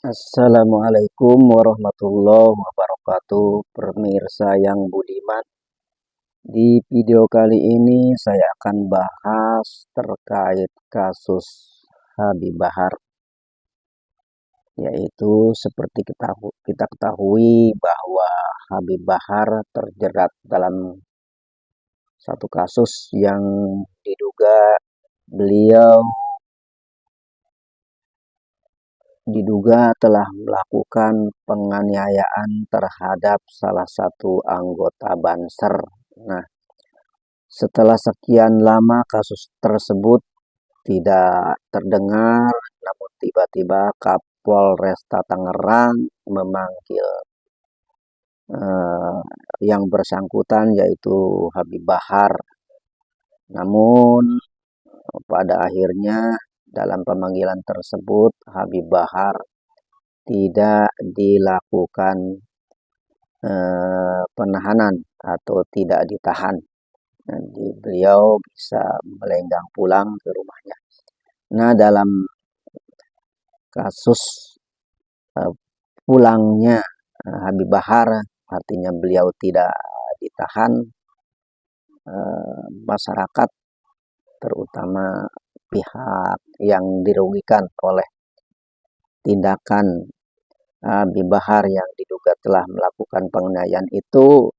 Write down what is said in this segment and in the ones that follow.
Assalamualaikum warahmatullahi wabarakatuh, pemirsa yang budiman. Di video kali ini saya akan bahas terkait kasus Habib Bahar, yaitu seperti kita ketahui bahwa Habib Bahar terjerat dalam satu kasus yang diduga beliau telah melakukan penganiayaan terhadap salah satu anggota Banser. Nah, setelah sekian lama kasus tersebut tidak terdengar, namun tiba-tiba Kapolresta Tangerang memanggil yang bersangkutan, yaitu Habib Bahar. Namun pada akhirnya dalam pemanggilan tersebut Habib Bahar tidak dilakukan penahanan atau tidak ditahan. Nanti beliau bisa melenggang pulang ke rumahnya. Nah, dalam kasus pulangnya Habib Bahar, artinya beliau tidak ditahan, masyarakat terutama pihak yang dirugikan oleh tindakan Habib Bahar yang diduga telah melakukan penganiayaan itu,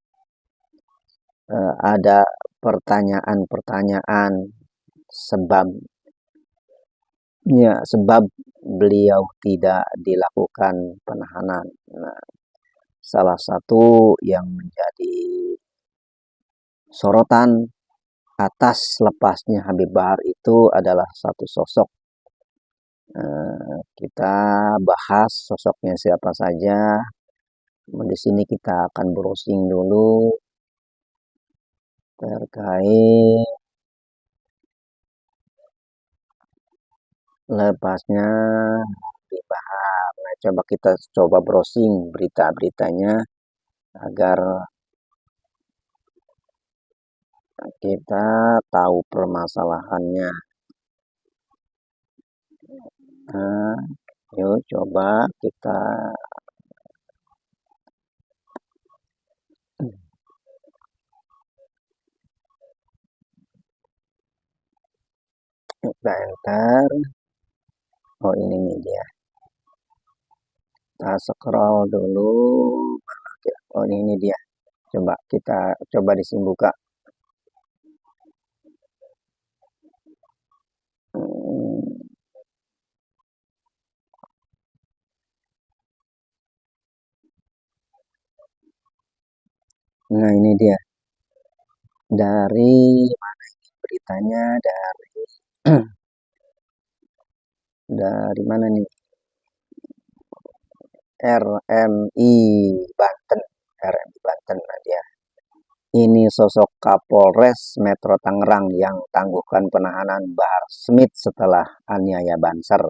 ada pertanyaan-pertanyaan sebab beliau tidak dilakukan penahanan. Nah, salah satu yang menjadi sorotan atas lepasnya Habib Bahar itu adalah satu sosok. Kita bahas sosoknya siapa saja. Di sini kita akan browsing dulu terkait lepasnya Habib Bahar. Nah, kita coba browsing berita-beritanya agar kita tahu permasalahannya. Nah, yuk coba kita enter. Oh, ini nih dia. Kita scroll dulu. Oh, ini dia. Coba kita di sini buka. Nah, ini dia. Dari mana ini beritanya? Dari mana nih? RMI Banten. RMI Banten, nah dia. Ini sosok Kapolres Metro Tangerang yang tangguhkan penahanan Bahar Smith setelah aniaya Banser.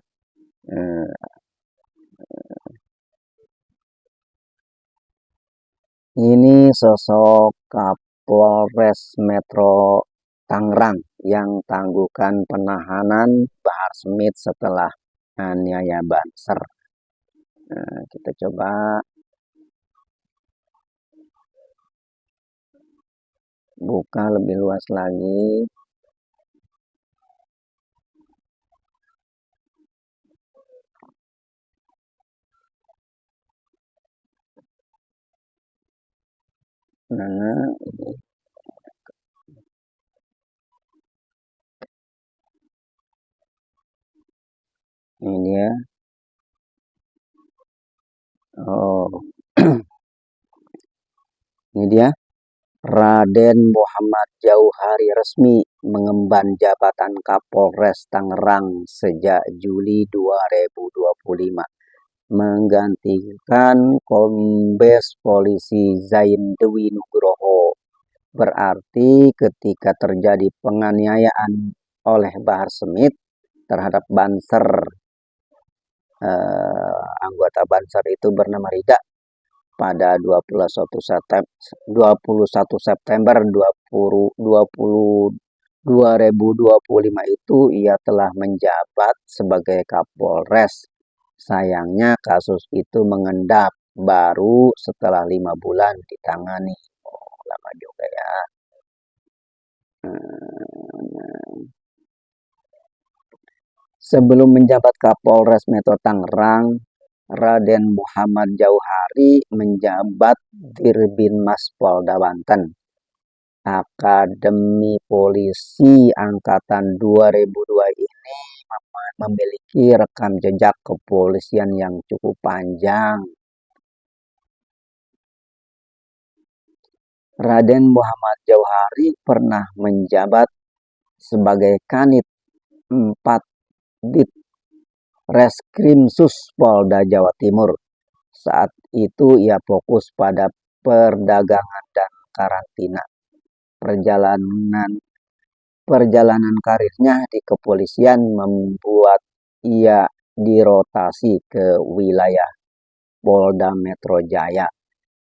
Ini sosok Kapolres Metro Tangerang yang tangguhkan penahanan Bahar Smith setelah aniaya Banser. Nah, kita coba buka lebih luas lagi. Nah, ini dia. Oh, ini dia. Raden Muhammad Jauhari resmi mengemban jabatan Kapolres Tangerang sejak Juli 2025, menggantikan Kombes Polisi Zain Dewi Nugroho. Berarti ketika terjadi penganiayaan oleh Bahar Smith terhadap Banser, anggota Banser itu bernama Rida, pada 21 September 2025 itu ia telah menjabat sebagai Kapolres Sayangnya kasus itu mengendap baru setelah 5 bulan ditangani. Oh, lama juga ya. Sebelum menjabat Kapolres Metro Tangerang, Raden Muhammad Jauhari menjabat Dirbinmas Polda Banten. Akademi Polisi Angkatan 2002 ini memiliki rekam jejak kepolisian yang cukup panjang. Raden Muhammad Jauhari pernah menjabat sebagai Kanit 4 Dit Reskrimsus Polda Jawa Timur. Saat itu ia fokus pada perdagangan dan karantina. Perjalanan karirnya di kepolisian membuat ia dirotasi ke wilayah Polda Metro Jaya.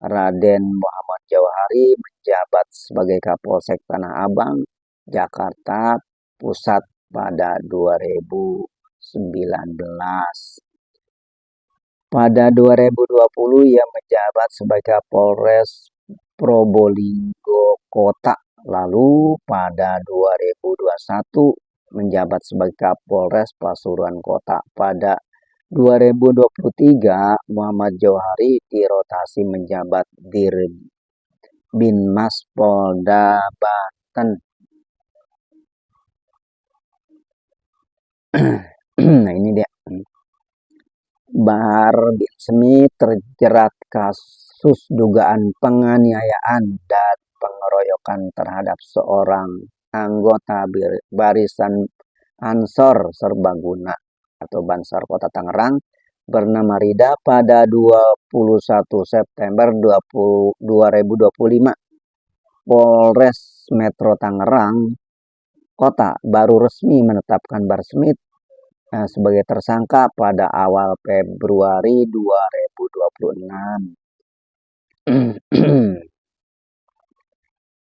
Raden Muhammad Jauhari menjabat sebagai Kapolsek Tanah Abang, Jakarta Pusat pada 2019. Pada 2020 ia menjabat sebagai Kapolres Probolinggo Kota. Lalu pada 2021 menjabat sebagai Kapolres Pasuruan Kota. Pada 2023 Muhammad Jauhari dirotasi menjabat Dirbinmas Polda Banten. Nah ini dia. Bahar bin Smith terjerat kasus dugaan penganiayaan dan pengeroyokan terhadap seorang anggota barisan Ansor Serbaguna atau Bansar Kota Tangerang bernama Rida pada 21 September 2025. Polres Metro Tangerang Kota baru resmi menetapkan Bahar Smith sebagai tersangka pada awal Februari 2026.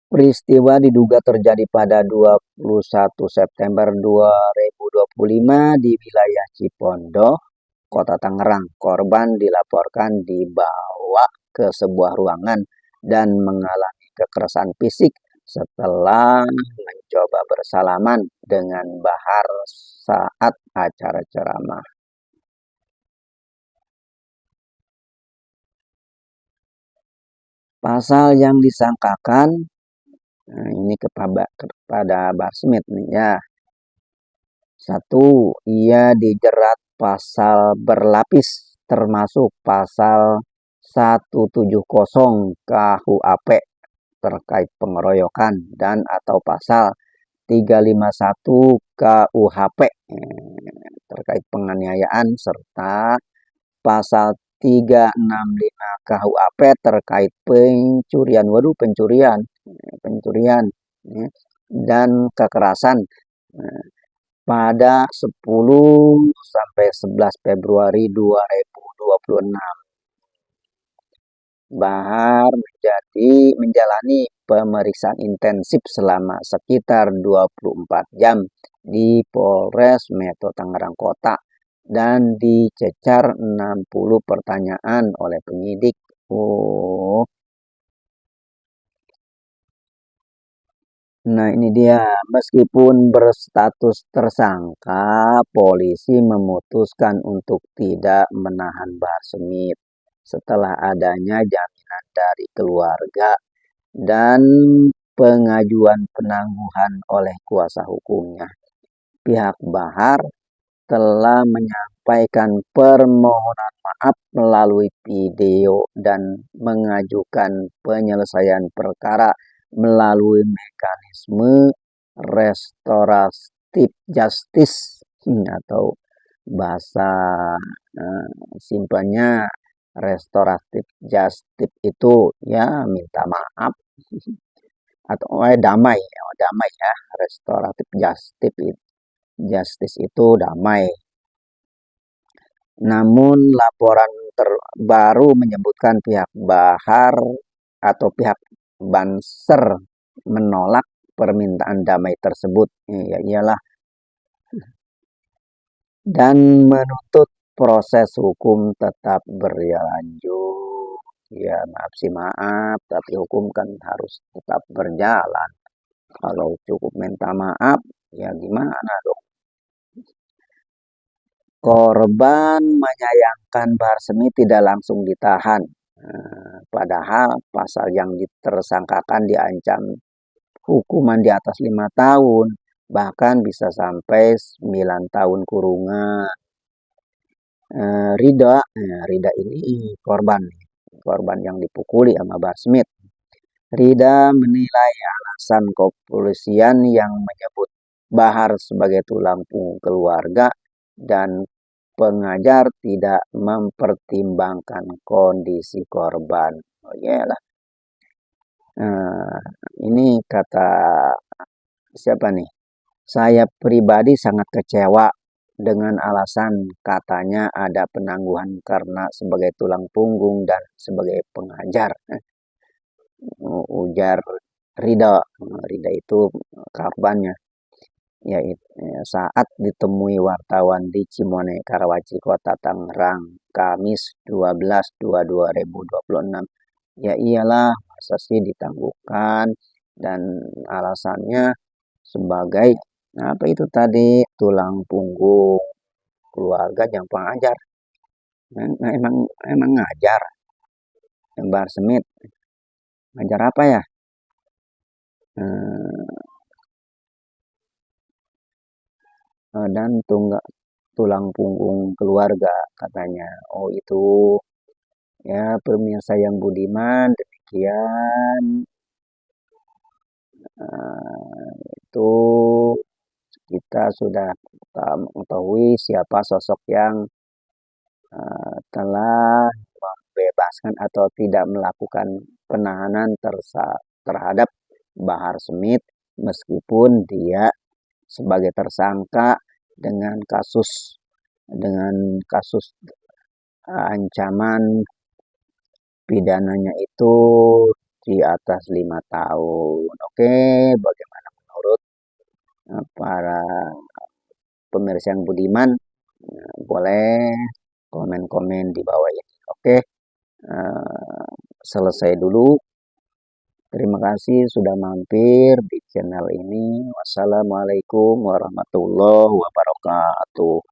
Peristiwa diduga terjadi pada 21 September 2025 di wilayah Cipondoh, Kota Tangerang. Korban dilaporkan dibawa ke sebuah ruangan dan mengalami kekerasan fisik setelah mencoba bersalaman dengan Bahar saat acara ceramah. Pasal yang disangkakan ini kepada Bahar Smith nih ya. 1. Ia dijerat pasal berlapis termasuk pasal 170 KUHP terkait pengeroyokan dan atau pasal 351 KUHP terkait penganiayaan serta pasal 365 KUHP terkait pencurian. Waduh, pencurian dan kekerasan pada 10 sampai 11 Februari 2026. Bahar menjalani pemeriksaan intensif selama sekitar 24 jam di Polres Metro Tangerang Kota dan dicecar 60 pertanyaan oleh penyidik. Nah ini dia, meskipun berstatus tersangka, polisi memutuskan untuk tidak menahan Bahar Smith setelah adanya jaminan dari keluarga dan pengajuan penangguhan oleh kuasa hukumnya. Pihak Bahar telah menyampaikan permohonan maaf melalui video dan mengajukan penyelesaian perkara melalui mekanisme restoratif justice atau bahasa simpelnya restoratif justice itu ya minta maaf atau damai ya. Restoratif justice itu damai. Namun laporan terbaru menyebutkan pihak Bahar atau pihak Banser menolak permintaan damai tersebut. Ya iyalah. Dan menuntut proses hukum tetap berlanjut. Ya maaf sih maaf, tapi hukum kan harus tetap berjalan. Kalau cukup minta maaf, ya gimana dong? Korban menyayangkan Bahar Smith tidak langsung ditahan. Padahal pasal yang ditersangkakan diancam hukuman di atas 5 tahun, bahkan bisa sampai 9 tahun kurungan. Rida ini korban yang dipukuli sama Bahar Smith. Rida menilai alasan kepolisian yang menyebut Bahar sebagai tulang punggung keluarga dan pengajar tidak mempertimbangkan kondisi korban. Oh iyalah. Ini kata siapa nih? Saya pribadi sangat kecewa dengan alasan katanya ada penangguhan karena sebagai tulang punggung dan sebagai pengajar. Ujar Rida. Rida itu korbannya. Saat ditemui wartawan di Cimone, Karawaci, Kota Tangerang, Kamis 12/2/2026. Ya iyalah, masa sih ditangguhkan, dan alasannya sebagai apa itu tadi, tulang punggung keluarga yang pengajar. Emang ngajar Bahar Smith, ngajar apa ya? Dan tulang punggung keluarga katanya. Oh itu ya pemirsa yang budiman, demikian itu kita sudah mengetahui siapa sosok yang telah membebaskan atau tidak melakukan penahanan terhadap Bahar Smith meskipun dia sebagai tersangka dengan kasus ancaman pidananya itu di atas 5 tahun. Oke, bagaimana menurut para pemirsa yang budiman? Boleh komen-komen di bawah ini. Oke, selesai dulu. Terima kasih sudah mampir di channel ini. Wassalamualaikum warahmatullahi wabarakatuh.